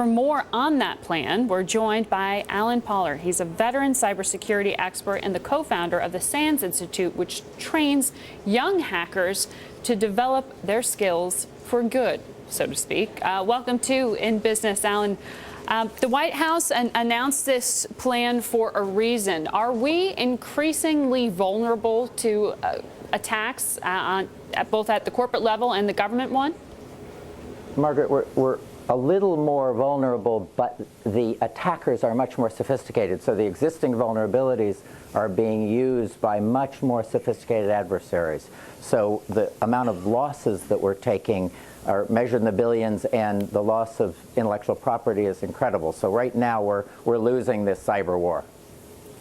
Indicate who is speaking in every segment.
Speaker 1: for more on that plan, we're joined by Alan Pollard. He's a veteran cybersecurity expert and the co-founder of the SANS Institute, which trains young hackers to develop their skills for good, so to speak. Welcome to In Business, Alan. The White House announced this plan for a reason. Are we increasingly vulnerable to attacks both at the corporate level and the government one?
Speaker 2: Margaret, we're a little more vulnerable, but the attackers are much more sophisticated. So the existing vulnerabilities are being used by much more sophisticated adversaries. So the amount of losses that we're taking are measured in the billions, and the loss of intellectual property is incredible. So right now we're losing this cyber war.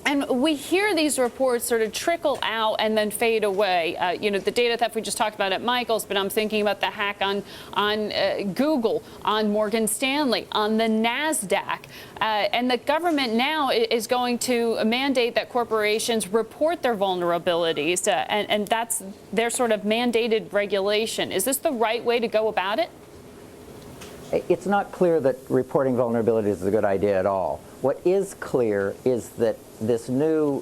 Speaker 1: And we hear these reports sort of trickle out and then fade away. The data theft we just talked about at Michael's, but I'm thinking about the hack on Google, on Morgan Stanley, on the NASDAQ. And the government now is going to mandate that corporations report their vulnerabilities, and that's their sort of mandated regulation. Is this the right way to go about it?
Speaker 2: It's not clear that reporting vulnerabilities is a good idea at all. What is clear is that this new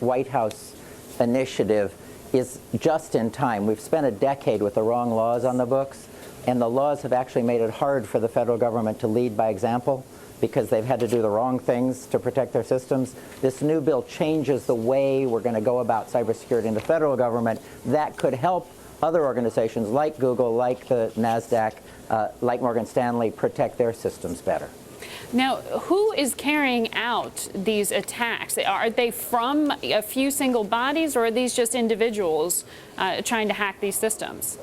Speaker 2: White House initiative is just in time. We've spent a decade with the wrong laws on the books, and the laws have actually made it hard for the federal government to lead by example because they've had to do the wrong things to protect their systems. This new bill changes the way we're going to go about cybersecurity in the federal government. That could help other organizations like Google, like the NASDAQ, like Morgan Stanley, protect their systems better.
Speaker 1: Now, who is carrying out these attacks? Are they from a few single bodies, or are these just individuals trying to hack these systems?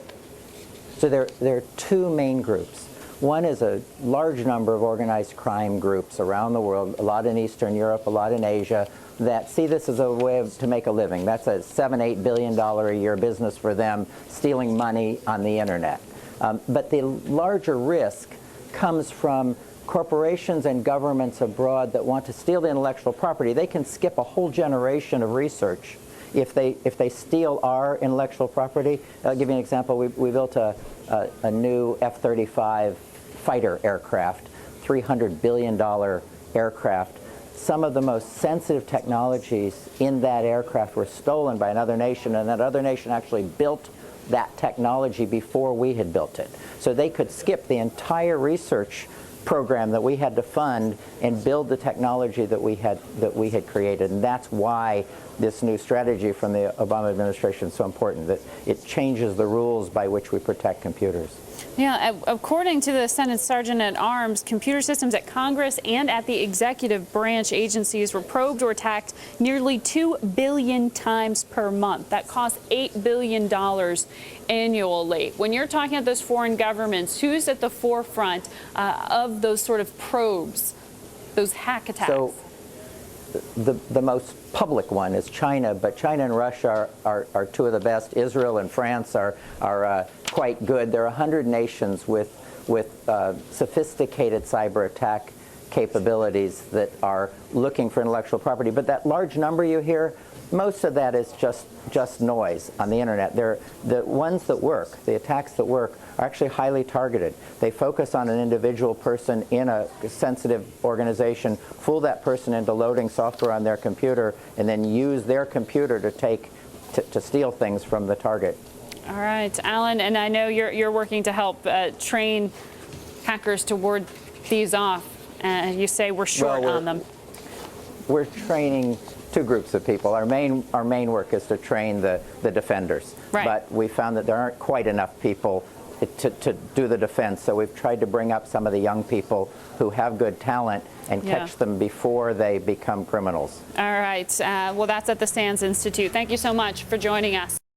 Speaker 2: So there are two main groups. One is a large number of organized crime groups around the world, a lot in Eastern Europe, a lot in Asia, that see this as a way to make a living. That's a $7–8 billion a year business for them, stealing money on the internet. But the larger risk comes from corporations and governments abroad that want to steal the intellectual property. They can skip a whole generation of research if they steal our intellectual property. I'll give you an example. We built a new F-35 fighter aircraft, $300 billion aircraft. Some of the most sensitive technologies in that aircraft were stolen by another nation, and that other nation actually built that technology before we had built it. So they could skip the entire research program that we had to fund and build the technology that we had created. And that's why this new strategy from the Obama administration is so important, that it changes the rules by which we protect computers.
Speaker 1: Yeah, according to the Senate Sergeant at Arms, computer systems at Congress and at the executive branch agencies were probed or attacked nearly 2 billion times per month. That costs $8 billion annually. When you're talking about those foreign governments, who's at the forefront of those sort of probes, those hack attacks?
Speaker 2: So the most public one is China, but China and Russia are two of the best. Israel and France are quite good. There are 100 nations with sophisticated cyber attack capabilities that are looking for intellectual property. But that large number you hear, most of that is just noise on the internet. The ones that work, the attacks that work, are actually highly targeted. They focus on an individual person in a sensitive organization, fool that person into loading software on their computer, and then use their computer to steal things from the target.
Speaker 1: All right, Alan, and I know you're working to help train hackers to ward these off. You say we're short on them.
Speaker 2: We're training two groups of people. Our main work is to train the defenders.
Speaker 1: Right.
Speaker 2: But we found that there aren't quite enough people to do the defense. So we've tried to bring up some of the young people who have good talent and catch them before they become criminals.
Speaker 1: All right. Well, that's at the SANS Institute. Thank you so much for joining us.